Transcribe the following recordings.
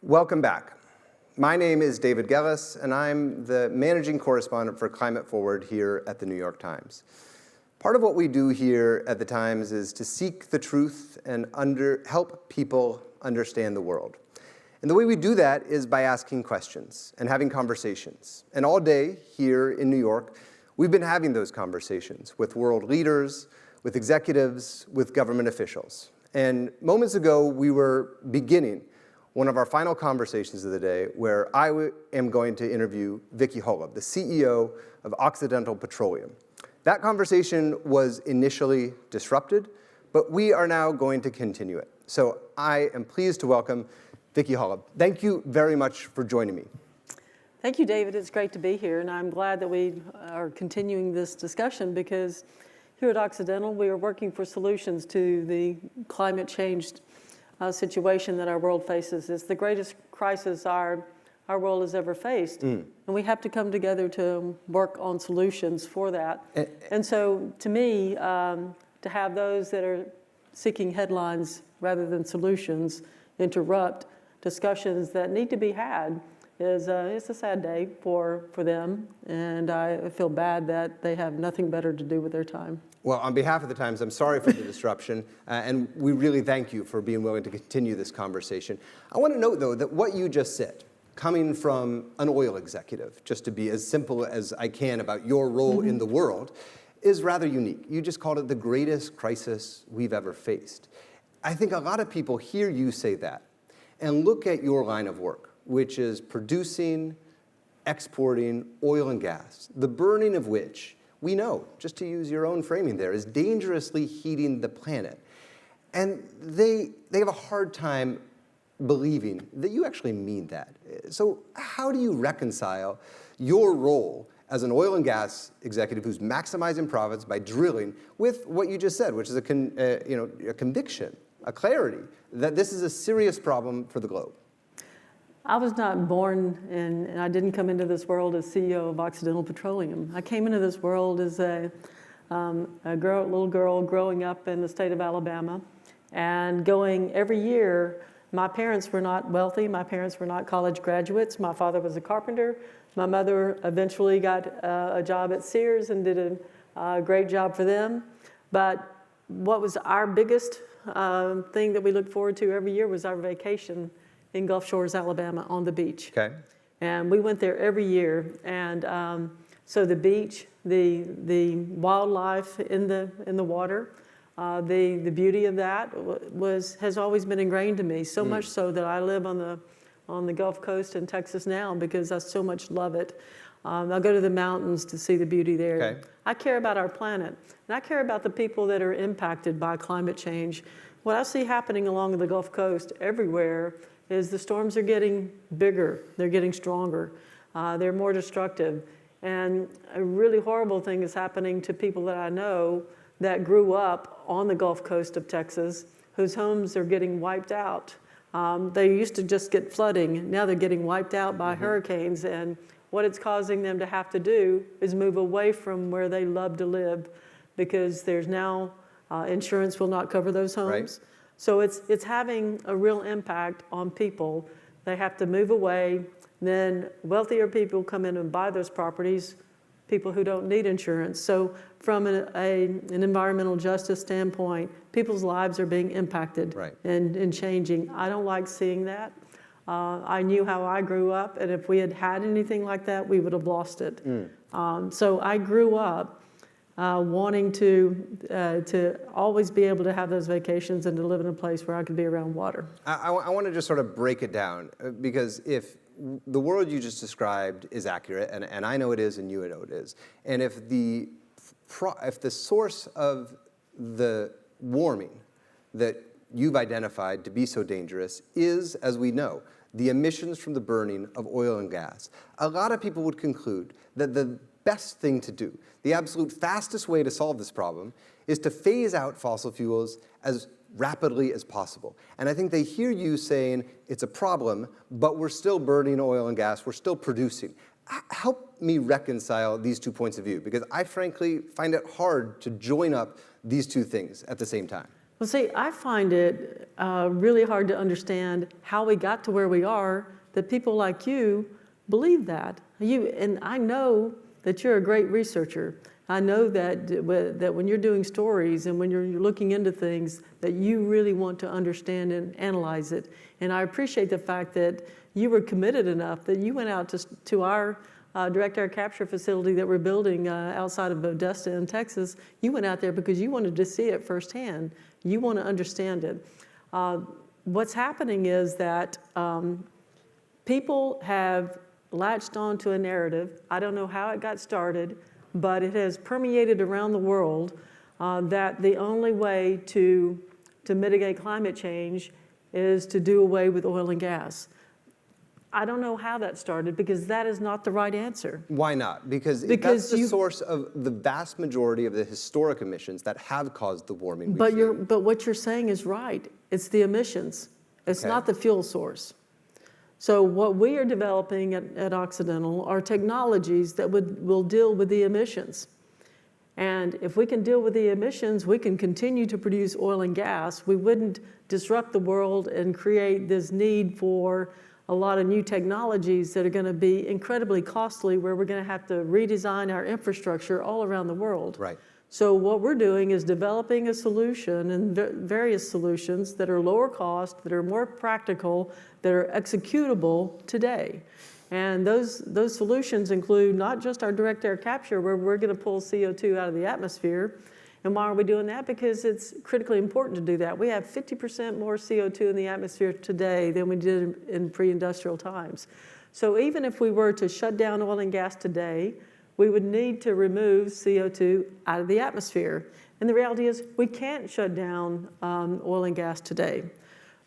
Welcome back. My name is David Gellis, and I'm the managing correspondent for Climate Forward here at the New York Times. Part of what we do here at the Times is to seek the truth and help people understand the world. And the way we do that is by asking questions and having conversations. And all day here in New York, we've been having those conversations with world leaders, with executives, with government officials. And moments ago, we were beginning one of our final conversations of the day where I am going to interview Vicki Hollub, the CEO of Occidental Petroleum. That conversation was initially disrupted, but we are now going to continue it. So I am pleased to welcome Vicki Hollub. Thank you very much for joining me. Thank you, David. It's great to be here, and I'm glad that we are continuing this discussion because here at Occidental, we are working for solutions to the climate change situation that our world faces. It's the greatest crisis our world has ever faced, and we have to come together to work on solutions for that. And so, to me, to have those that are seeking headlines rather than solutions interrupt discussions that need to be had is it's a sad day for them, and I feel bad that they have nothing better to do with their time. Well, on behalf of the Times, I'm sorry for the disruption, and we really thank you for being willing to continue this conversation. I want to note, though, that what you just said, coming from an oil executive, just to be as simple as I can about your role in the world, is rather unique. You just called it the greatest crisis we've ever faced. I think a lot of people hear you say that and look at your line of work, which is producing, exporting oil and gas, the burning of which we know, just to use your own framing there, is dangerously heating the planet. And they have a hard time believing that you actually mean that. So how do you reconcile your role as an oil and gas executive who's maximizing profits by drilling with what you just said, which is a conviction, a clarity, that this is a serious problem for the globe? I was not born and I didn't come into this world as CEO of Occidental Petroleum. I came into this world as a little girl growing up in the state of Alabama and going every year. My parents were not wealthy. My parents were not college graduates. My father was a carpenter. My mother eventually got a job at Sears and did a great job for them. But what was our biggest thing that we looked forward to every year was our vacation in Gulf Shores, Alabama, on the beach. Okay. And we went there every year. And so the beach, the wildlife in the water, the beauty of that has always been ingrained to me. So much so that I live on the Gulf Coast in Texas now because I so much love it. I'll go to the mountains to see the beauty there. Okay. I care about our planet, and I care about the people that are impacted by climate change. What I see happening along the Gulf Coast everywhere is the storms are getting bigger, they're getting stronger, they're more destructive. And a really horrible thing is happening to people that I know that grew up on the Gulf Coast of Texas, whose homes are getting wiped out. They used to just get flooding, now they're getting wiped out by hurricanes, and what it's causing them to have to do is move away from where they love to live because there's now insurance will not cover those homes. Right. So it's having a real impact on people. They have to move away. Then wealthier people come in and buy those properties, people who don't need insurance. So from an environmental justice standpoint, people's lives are being impacted and changing. I don't like seeing that. I knew how I grew up, and if we had had anything like that, we would have lost it. So I grew up wanting to always be able to have those vacations and to live in a place where I could be around water. I want to just sort of break it down because if the world you just described is accurate, and I know it is, and you know it is, and if the source of the warming that you've identified to be so dangerous is, as we know, the emissions from the burning of oil and gas, a lot of people would conclude that the best thing to do, the absolute fastest way to solve this problem, is to phase out fossil fuels as rapidly as possible. And I think they hear you saying it's a problem, but we're still burning oil and gas, we're still producing. Help me reconcile these 2 points of view, because I frankly find it hard to join up these two things at the same time. Well, see, I find it really hard to understand how we got to where we are, that people like you believe that. And I know that you're a great researcher. I know that when you're doing stories and when you're looking into things, that you really want to understand and analyze it. And I appreciate the fact that you were committed enough that you went out to our direct air capture facility that we're building outside of Odessa in Texas. You went out there because you wanted to see it firsthand. You want to understand it. What's happening is that people have latched onto a narrative. I don't know how it got started, but it has permeated around the world that the only way to mitigate climate change is to do away with oil and gas. I don't know how that started because that is not the right answer. Why not? Because that's the source of the vast majority of the historic emissions that have caused the warming we've seen. But what you're saying is right. It's the emissions. It's not the fuel source. So what we are developing at Occidental are technologies that will deal with the emissions. And if we can deal with the emissions, we can continue to produce oil and gas. We wouldn't disrupt the world and create this need for a lot of new technologies that are going to be incredibly costly, where we're going to have to redesign our infrastructure all around the world. Right. So what we're doing is developing a solution and various solutions that are lower cost, that are more practical, that are executable today. And those solutions include not just our direct air capture, where we're going to pull CO2 out of the atmosphere. And why are we doing that? Because it's critically important to do that. We have 50% more CO2 in the atmosphere today than we did in pre-industrial times. So even if we were to shut down oil and gas today, we would need to remove CO2 out of the atmosphere. And the reality is we can't shut down oil and gas today.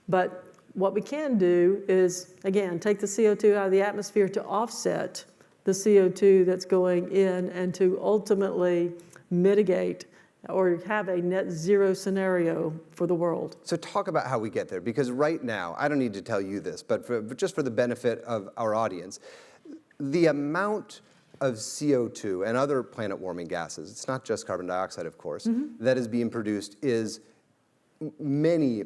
But what we can do is, again, take the CO2 out of the atmosphere to offset the CO2 that's going in and to ultimately mitigate or have a net zero scenario for the world. So talk about how we get there, because right now, I don't need to tell you this, but just for the benefit of our audience, the amount of CO2 and other planet warming gases, it's not just carbon dioxide, of course, that is being produced is many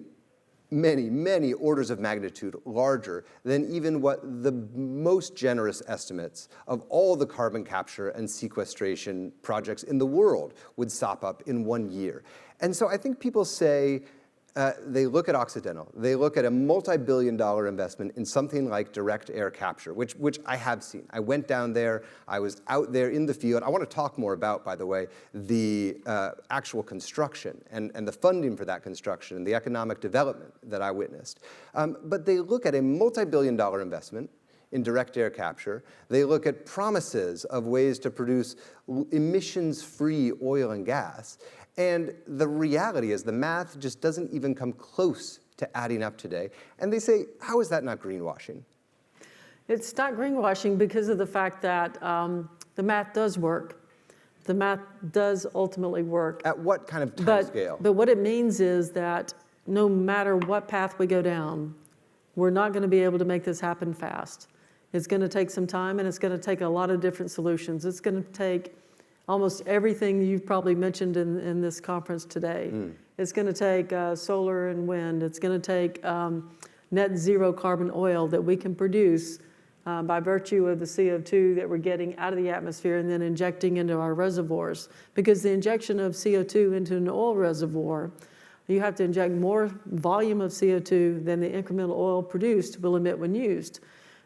orders of magnitude larger than even what the most generous estimates of all the carbon capture and sequestration projects in the world would sop up in 1 year. And so I think people say, they look at Occidental, they look at a multi-billion-dollar investment in something like direct air capture, which I have seen. I went down there, I was out there in the field. I want to talk more about, by the way, the actual construction and the funding for that construction and the economic development that I witnessed. But they look at a multi-billion-dollar investment in direct air capture. They look at promises of ways to produce emissions-free oil and gas. And the reality is the math just doesn't even come close to adding up today. And they say, how is that not greenwashing? It's not greenwashing because of the fact that the math does work. The math does ultimately work. At what kind of time scale? But what it means is that no matter what path we go down, we're not going to be able to make this happen fast. It's going to take some time, and it's going to take a lot of different solutions. It's going to take almost everything you've probably mentioned in this conference today. It's going to take solar and wind. It's going to take net zero carbon oil that we can produce by virtue of the CO2 that we're getting out of the atmosphere and then injecting into our reservoirs. Because the injection of CO2 into an oil reservoir, you have to inject more volume of CO2 than the incremental oil produced will emit when used.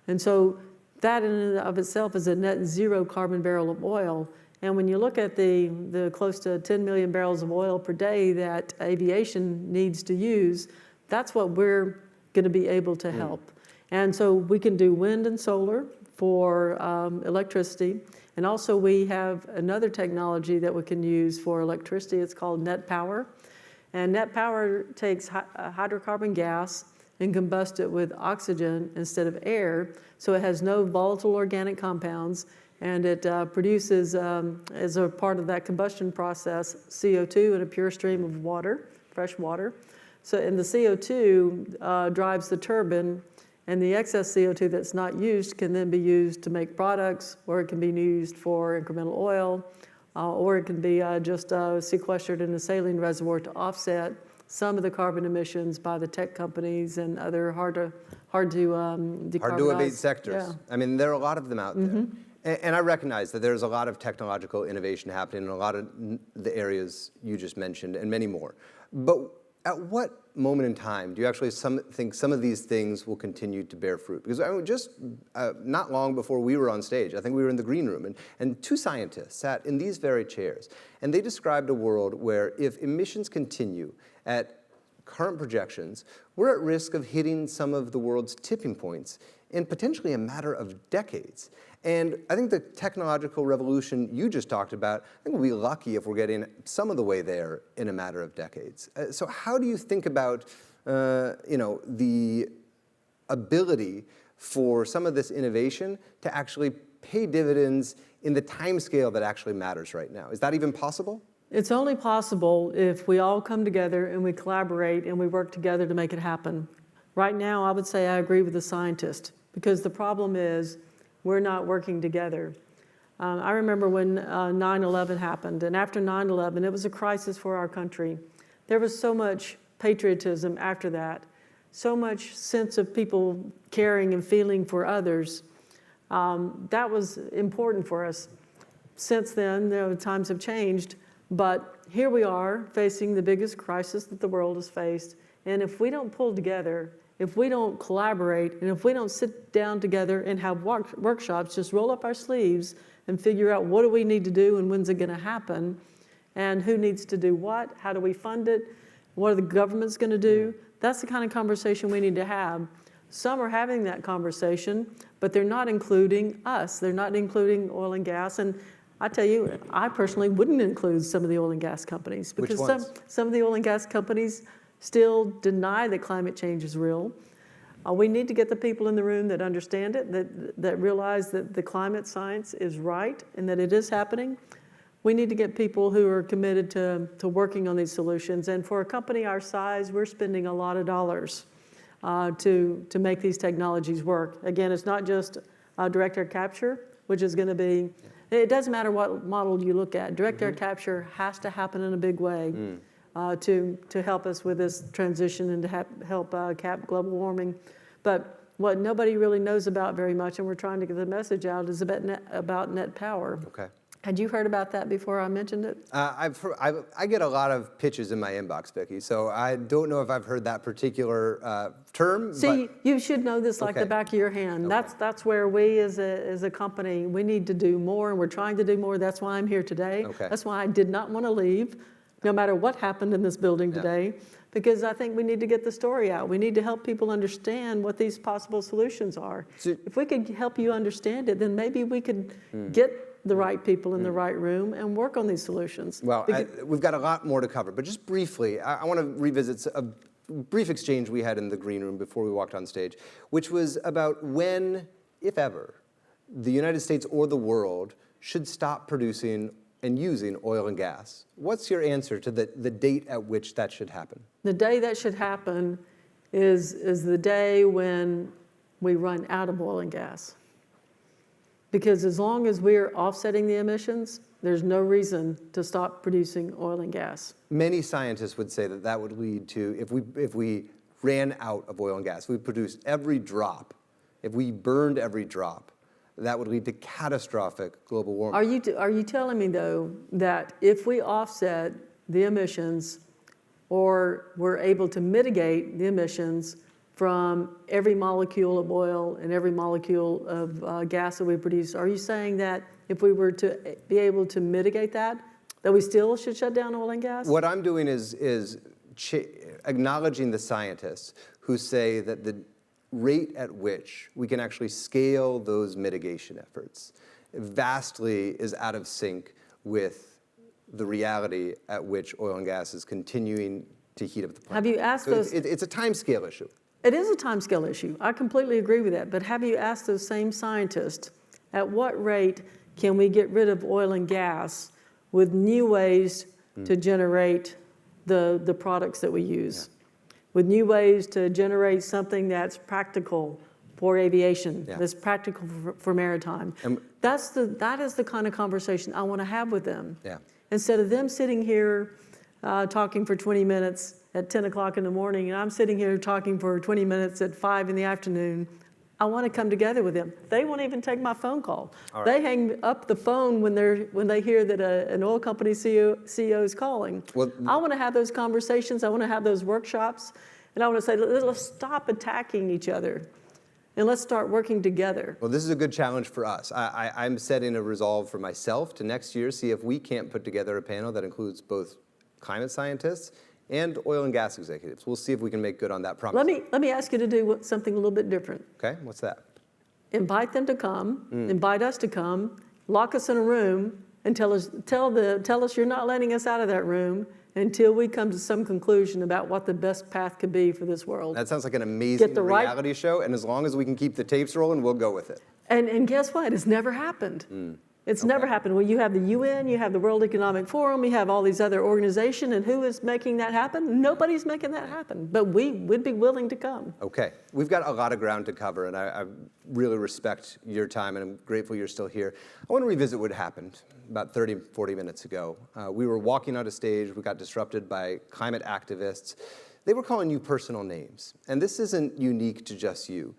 And so that in and of itself is a net zero carbon barrel of oil. And when you look at the close to 10 million barrels of oil per day that aviation needs to use, that's what we're going to be able to help. And so we can do wind and solar for electricity. And also we have another technology that we can use for electricity. It's called net power. And net power takes hydrocarbon gas and combusts it with oxygen instead of air. So it has no volatile organic compounds. And it produces, as a part of that combustion process, CO2 in a pure stream of water, fresh water. So, and the CO2 drives the turbine, and the excess CO2 that's not used can then be used to make products, or it can be used for incremental oil, or it can be just sequestered in a saline reservoir to offset some of the carbon emissions by the tech companies and other hard to decarbonize. Hard to abate sectors. Yeah. I mean, there are a lot of them out there. And I recognize that there's a lot of technological innovation happening in a lot of the areas you just mentioned and many more. But at what moment in time do you actually think some of these things will continue to bear fruit? Because just not long before we were on stage, I think we were in the green room, and two scientists sat in these very chairs, and they described a world where if emissions continue at current projections, we're at risk of hitting some of the world's tipping points in potentially a matter of decades. And I think the technological revolution you just talked about, I think we'll be lucky if we're getting some of the way there in a matter of decades. So how do you think about the ability for some of this innovation to actually pay dividends in the time scale that actually matters right now? Is that even possible? It's only possible if we all come together and we collaborate and we work together to make it happen. Right now, I would say I agree with the scientist, because the problem is we're not working together. I remember when 9/11 happened, and after 9/11, it was a crisis for our country. There was so much patriotism after that, so much sense of people caring and feeling for others. That was important for us. Since then, times have changed, but here we are facing the biggest crisis that the world has faced, and if we don't pull together, if we don't collaborate, and if we don't sit down together and have workshops, just roll up our sleeves and figure out what do we need to do and when's it going to happen, and who needs to do what, how do we fund it, what are the governments going to do, that's the kind of conversation we need to have. Some are having that conversation, but they're not including us. They're not including oil and gas. And I tell you, I personally wouldn't include some of the oil and gas companies, because some of the oil and gas companies still deny that climate change is real. We need to get the people in the room that understand it, that realize that the climate science is right and that it is happening. We need to get people who are committed to working on these solutions. And for a company our size, we're spending a lot of dollars to make these technologies work. Again, it's not just direct air capture, which is going to be, it doesn't matter what model you look at. Direct air capture has to happen in a big way. To help us with this transition and to help cap global warming. But what nobody really knows about very much, and we're trying to get the message out, is about net power. Okay. Had you heard about that before I mentioned it? I get a lot of pitches in my inbox, Vicki, so I don't know if I've heard that particular term. See, you should know this like the back of your hand. Okay. That's where we as a company, we need to do more, and we're trying to do more. That's why I'm here today. Okay. That's why I did not want to leave, no matter what happened in this building today, because I think we need to get the story out. We need to help people understand what these possible solutions are. So, if we could help you understand it, then maybe we could get the right people in the right room and work on these solutions. Well, we've got a lot more to cover, but just briefly, I want to revisit a brief exchange we had in the green room before we walked on stage, which was about when, if ever, the United States or the world should stop producing and using oil and gas. What's your answer to the date at which that should happen? The day that should happen is the day when we run out of oil and gas. Because as long as we're offsetting the emissions, there's no reason to stop producing oil and gas. Many scientists would say that would lead to, if we ran out of oil and gas, we produced every drop, if we burned every drop, that would lead to catastrophic global warming. Are you telling me, though, that if we offset the emissions or we're able to mitigate the emissions from every molecule of oil and every molecule of gas that we produce, are you saying that if we were to be able to mitigate that we still should shut down oil and gas? What I'm doing is acknowledging the scientists who say that the rate at which we can actually scale those mitigation efforts vastly is out of sync with the reality at which oil and gas is continuing to heat up the planet. Have you asked those? It's a time scale issue. It is a time scale issue. I completely agree with that. But have you asked those same scientists at what rate can we get rid of oil and gas with new ways to generate the products that we use? Yeah. With new ways to generate something that's practical for aviation, that's practical for maritime. That is the kind of conversation I want to have with them. Yeah. Instead of them sitting here talking for 20 minutes at 10 o'clock in the morning, and I'm sitting here talking for 20 minutes at 5 in the afternoon, I want to come together with them. They won't even take my phone call. All right. They hang up the phone when they hear that an oil company CEO is calling. Well, I want to have those conversations. I want to have those workshops. And I want to say, let's stop attacking each other and let's start working together. Well, this is a good challenge for us. I'm setting a resolve for myself to next year see if we can't put together a panel that includes both climate scientists and oil and gas executives. We'll see if we can make good on that promise. Let me ask you to do something a little bit different. Okay, what's that? Invite them to come, invite us to come, lock us in a room, and tell us you're not letting us out of that room until we come to some conclusion about what the best path could be for this world. That sounds like an amazing Get the right- reality show, and as long as we can keep the tapes rolling, we'll go with it. And guess what? It's never happened. It's never happened. Well, you have the UN, you have the World Economic Forum, you have all these other organizations, and who is making that happen? Nobody's making that happen, but we'd be willing to come. Okay, we've got a lot of ground to cover, and I really respect your time, and I'm grateful you're still here. I want to revisit what happened about 30, 40 minutes ago. We were walking on a stage, we got disrupted by climate activists. They were calling you personal names, and this isn't unique to just you.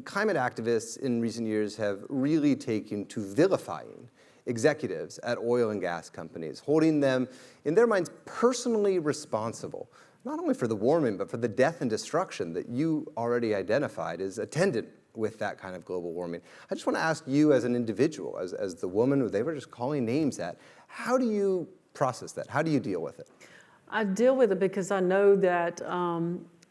Climate activists in recent years have really taken to vilifying executives at oil and gas companies, holding them, in their minds, personally responsible, not only for the warming, but for the death and destruction that you already identified as attendant with that kind of global warming. I just want to ask you as an individual, as the woman who they were just calling names at, how do you process that? How do you deal with it? I deal with it because I know that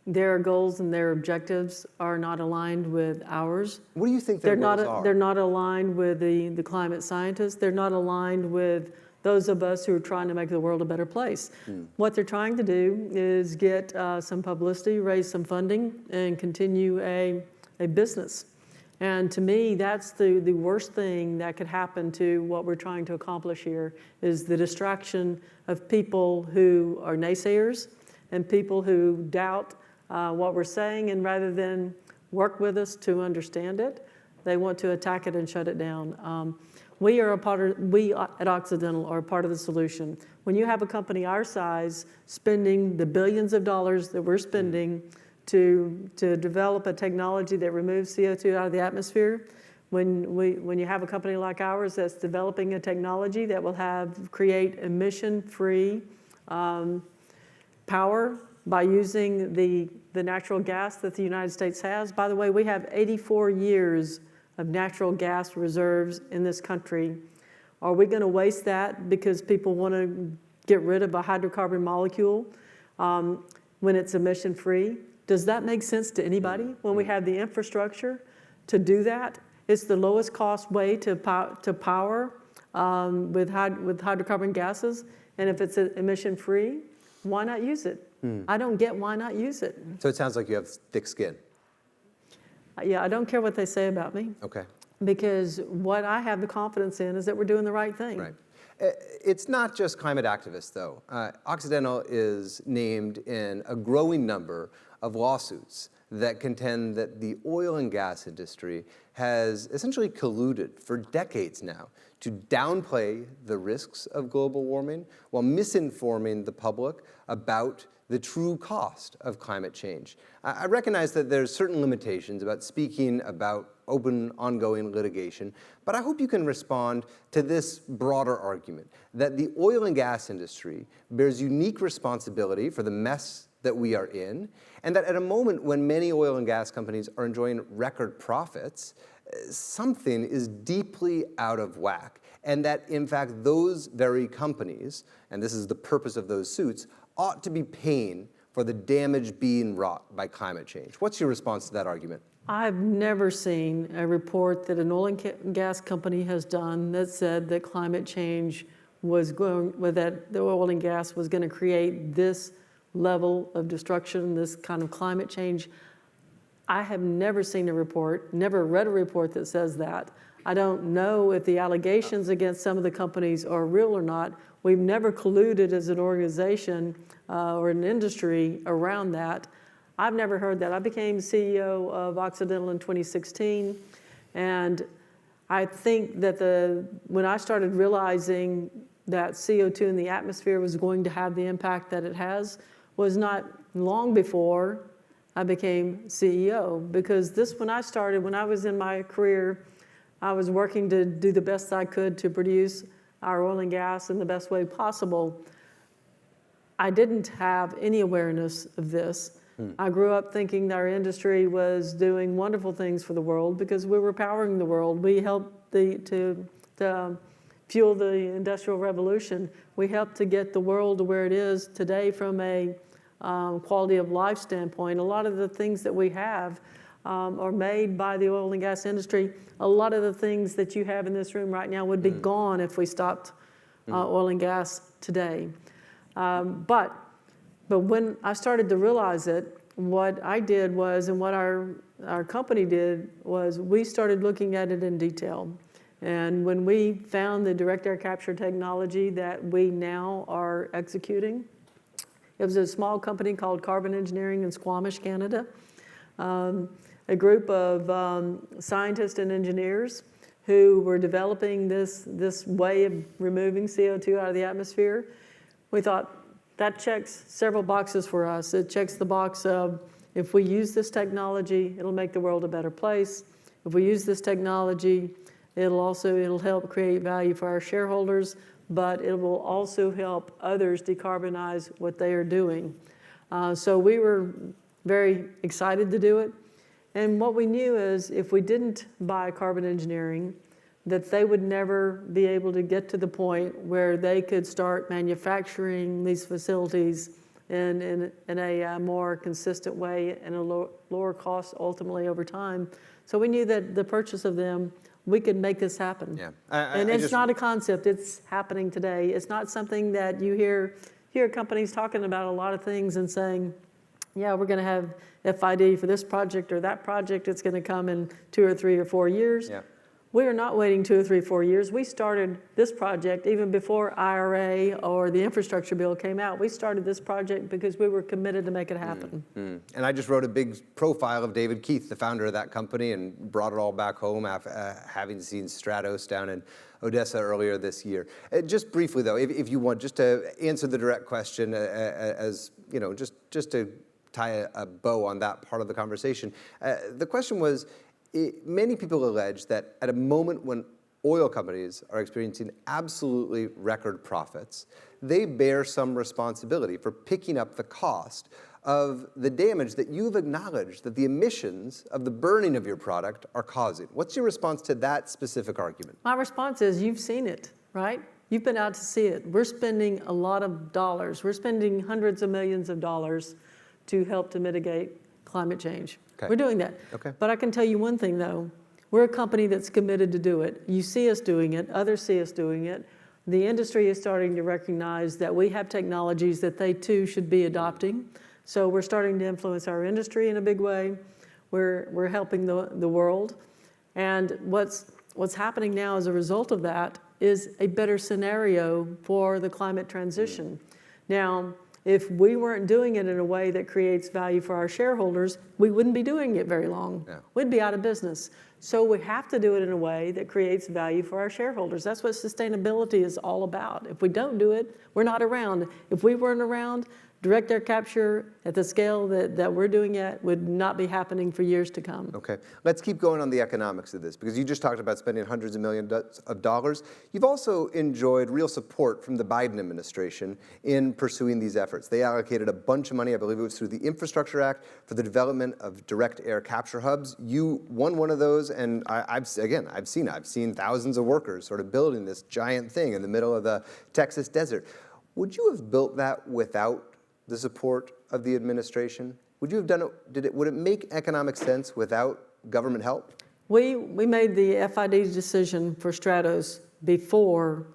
their goals and their objectives are not aligned with ours. What do you think their goals are? They're not aligned with the climate scientists. They're not aligned with those of us who are trying to make the world a better place. What they're trying to do is get some publicity, raise some funding, and continue a business. And to me, that's the worst thing that could happen to what we're trying to accomplish here, is the distraction of people who are naysayers and people who doubt what we're saying, and rather than work with us to understand it, they want to attack it and shut it down. We at Occidental are a part of the solution. When you have a company our size spending the billions of dollars that we're spending to develop a technology that removes CO2 out of the atmosphere, when you have a company like ours that's developing a technology that will create emission-free power by using the natural gas that the United States has. By the way, we have 84 years of natural gas reserves in this country. Are we going to waste that because people want to get rid of a hydrocarbon molecule when it's emission-free? Does that make sense to anybody when we have the infrastructure to do that? It's the lowest cost way to power with hydrocarbon gases, and if it's emission-free, why not use it? I don't get why not use it. So it sounds like you have thick skin. Yeah, I don't care what they say about me. Okay. Because what I have the confidence in is that we're doing the right thing. Right. It's not just climate activists, though. Occidental is named in a growing number of lawsuits that contend that the oil and gas industry has essentially colluded for decades now to downplay the risks of global warming while misinforming the public about the true cost of climate change. I recognize that there's certain limitations about speaking about open, ongoing litigation, but I hope you can respond to this broader argument that the oil and gas industry bears unique responsibility for the mess that we are in, and that at a moment when many oil and gas companies are enjoying record profits, something is deeply out of whack, and that in fact those very companies, and this is the purpose of those suits, ought to be paying for the damage being wrought by climate change. What's your response to that argument? I've never seen a report that an oil and gas company has done that said that climate change was that the oil and gas was going to create this level of destruction, this kind of climate change. I have never seen a report, never read a report that says that. I don't know if the allegations against some of the companies are real or not. We've never colluded as an organization or an industry around that. I've never heard that. I became CEO of Occidental in 2016, and I think that when I started realizing that CO2 in the atmosphere was going to have the impact that it has, was not long before I became CEO, because when I started, when I was in my career, I was working to do the best I could to produce our oil and gas in the best way possible. I didn't have any awareness of this. I grew up thinking that our industry was doing wonderful things for the world because we were powering the world. We helped to fuel the Industrial Revolution. We helped to get the world to where it is today from a quality of life standpoint. A lot of the things that we have are made by the oil and gas industry. A lot of the things that you have in this room right now would be gone if we stopped oil and gas today. But when I started to realize it, what I did was, and what our company did, was we started looking at it in detail. And when we found the direct air capture technology that we now are executing, it was a small company called Carbon Engineering in Squamish, Canada. A group of scientists and engineers who were developing this way of removing CO2 out of the atmosphere. We thought, that checks several boxes for us. It checks the box of, if we use this technology, it'll make the world a better place. If we use this technology, it'll help create value for our shareholders, but it will also help others decarbonize what they are doing. So we were very excited to do it. And what we knew is, if we didn't buy Carbon Engineering, that they would never be able to get to the point where they could start manufacturing these facilities in a more consistent way and a lower cost ultimately over time. So we knew that the purchase of them, we could make this happen. Yeah. And it's not a concept, it's happening today. It's not something that you hear companies talking about a lot of things and saying, yeah, we're going to have FID for this project or that project. It's going to come in 2 or 3 or 4 years. Yeah. We are not waiting 2 or 3, 4 years. We started this project even before IRA or the infrastructure bill came out. We started this project because we were committed to make it happen. And I just wrote a big profile of David Keith, the founder of that company, and brought it all back home after having seen Stratos down in Odessa earlier this year. Just briefly, though, if you want, just to answer the direct question, as you know, just to tie a bow on that part of the conversation. The question was, many people allege that at a moment when oil companies are experiencing absolutely record profits, they bear some responsibility for picking up the cost of the damage that you've acknowledged that the emissions of the burning of your product are causing. What's your response to that specific argument? My response is, you've seen it, right? You've been out to see it. We're spending a lot of dollars. We're spending hundreds of millions of dollars to help to mitigate climate change. Okay. We're doing that. Okay. But I can tell you one thing, though. We're a company that's committed to do it. You see us doing it. Others see us doing it. The industry is starting to recognize that we have technologies that they, too, should be adopting. So we're starting to influence our industry in a big way. We're helping the world. And what's happening now as a result of that is a better scenario for the climate transition. Now, if we weren't doing it in a way that creates value for our shareholders, we wouldn't be doing it very long. Yeah. We'd be out of business. So we have to do it in a way that creates value for our shareholders. That's what sustainability is all about. If we don't do it, we're not around. If we weren't around, direct air capture at the scale that we're doing it would not be happening for years to come. Okay, let's keep going on the economics of this, because you just talked about spending hundreds of millions of dollars. You've also enjoyed real support from the Biden administration in pursuing these efforts. They allocated a bunch of money, I believe it was through the Infrastructure Act, for the development of direct air capture hubs. You won one of those, and I've seen thousands of workers sort of building this giant thing in the middle of the Texas desert. Would you have built that without the support of the administration? Would you have done it? Would it make economic sense without government help? We made the FID decision for Stratos before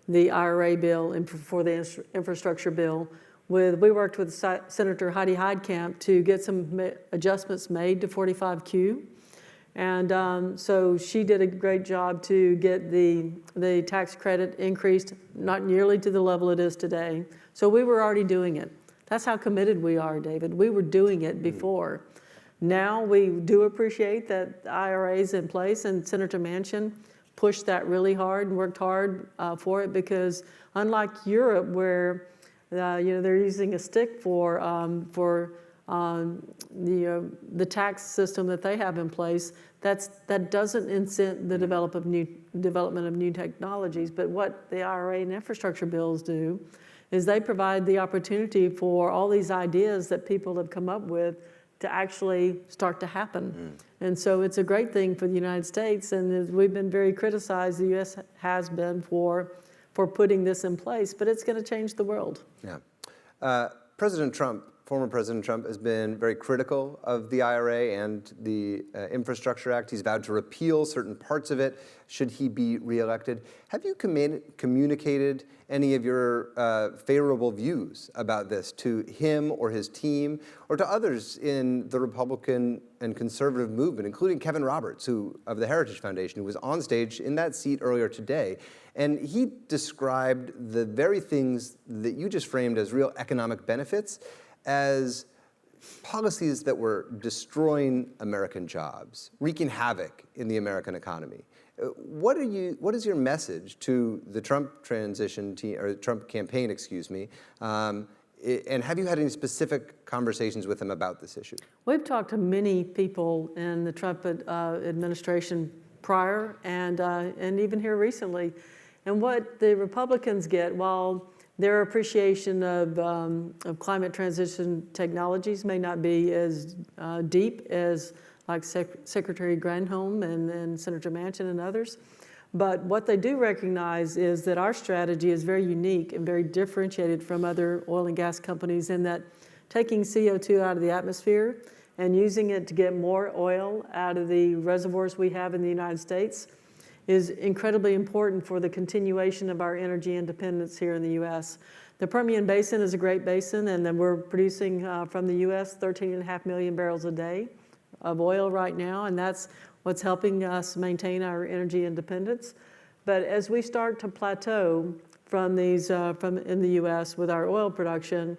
the IRA bill and before the infrastructure bill. We worked with Senator Heidi Heitkamp to get some adjustments made to 45Q. And so she did a great job to get the tax credit increased, not nearly to the level it is today. So we were already doing it. That's how committed we are, David. We were doing it before. Now we do appreciate that the IRA is in place, and Senator Manchin pushed that really hard and worked hard for it, because unlike Europe, where They're using a stick for the tax system that they have in place. That doesn't incent the development of new technologies. But what the IRA and infrastructure bills do is they provide the opportunity for all these ideas that people have come up with to actually start to happen. And so it's a great thing for the United States, and as we've been very criticized, the U.S. has been for putting this in place, but it's going to change the world. Yeah. Former President Trump has been very critical of the IRA and the Infrastructure Act. He's vowed to repeal certain parts of it should he be reelected. Have you communicated any of your favorable views about this to him or his team or to others in the Republican and conservative movement, including Kevin Roberts, of the Heritage Foundation, who was on stage in that seat earlier today? And he described the very things that you just framed as real economic benefits as policies that were destroying American jobs, wreaking havoc in the American economy. What is your message to the Trump transition team, or Trump campaign, excuse me, and have you had any specific conversations with him about this issue? We've talked to many people in the Trump administration prior and even here recently. And what the Republicans get, while their appreciation of climate transition technologies may not be as deep as like Secretary Granholm and Senator Manchin and others, but what they do recognize is that our strategy is very unique and very differentiated from other oil and gas companies in that taking CO2 out of the atmosphere and using it to get more oil out of the reservoirs we have in the United States is incredibly important for the continuation of our energy independence here in the U.S. The Permian Basin is a great basin, and then we're producing from the U.S. 13.5 million barrels a day of oil right now, and that's what's helping us maintain our energy independence. But as we start to plateau from in the U.S. with our oil production,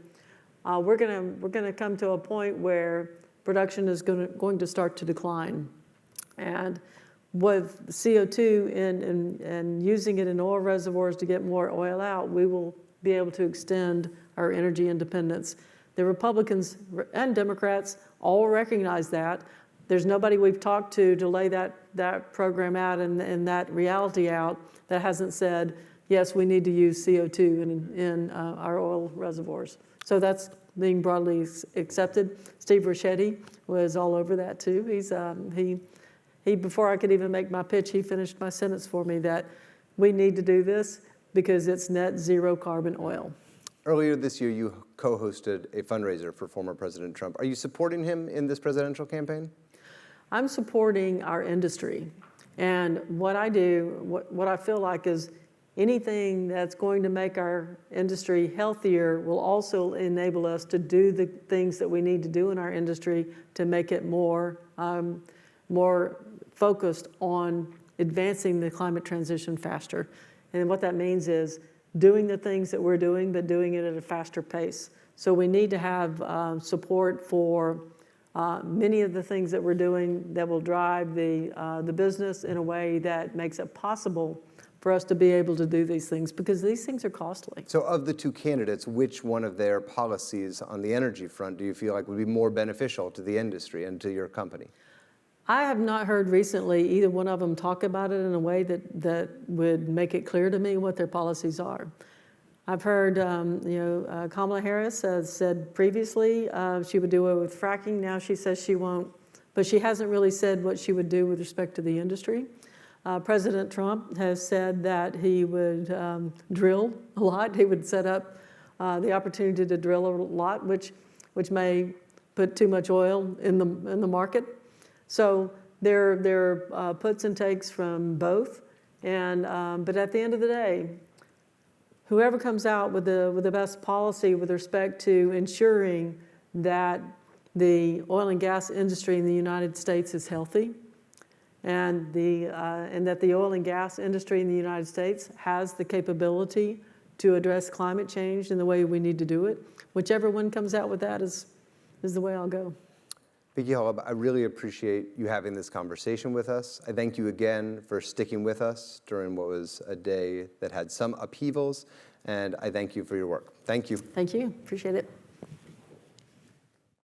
we're gonna come to a point where production is going to start to decline, and with CO2 and using it in oil reservoirs to get more oil out, we will be able to extend our energy independence. The Republicans and Democrats all recognize that. There's nobody we've talked to lay that program out and that reality out that hasn't said, yes, we need to use CO2 in our oil reservoirs. So that's being broadly accepted. Steve Ricchetti was all over that too. He, before I could even make my pitch, he finished my sentence for me that we need to do this because it's net zero carbon oil. Earlier this year, you co-hosted a fundraiser for former President Trump. Are you supporting him in this presidential campaign? I'm supporting our industry. And what I do, what I feel like is anything that's going to make our industry healthier will also enable us to do the things that we need to do in our industry to make it more focused on advancing the climate transition faster. And what that means is doing the things that we're doing, but doing it at a faster pace. So we need to have support for many of the things that we're doing that will drive the business in a way that makes it possible for us to be able to do these things, because these things are costly. So of the two candidates, which one of their policies on the energy front do you feel like would be more beneficial to the industry and to your company? I have not heard recently either one of them talk about it in a way that would make it clear to me what their policies are. I've heard, Kamala Harris has said previously she would do it with fracking. Now she says she won't, but she hasn't really said what she would do with respect to the industry. President Trump has said that he would drill a lot. He would set up the opportunity to drill a lot, which may put too much oil in the market. So there are puts and takes from both, but at the end of the day, whoever comes out with the best policy with respect to ensuring that the oil and gas industry in the United States is healthy, and that the oil and gas industry in the United States has the capability to address climate change in the way we need to do it, whichever one comes out with that is the way I'll go. Vicki Hollub, I really appreciate you having this conversation with us. I thank you again for sticking with us during what was a day that had some upheavals. and I thank you for your work. Thank you. Thank you. Appreciate it.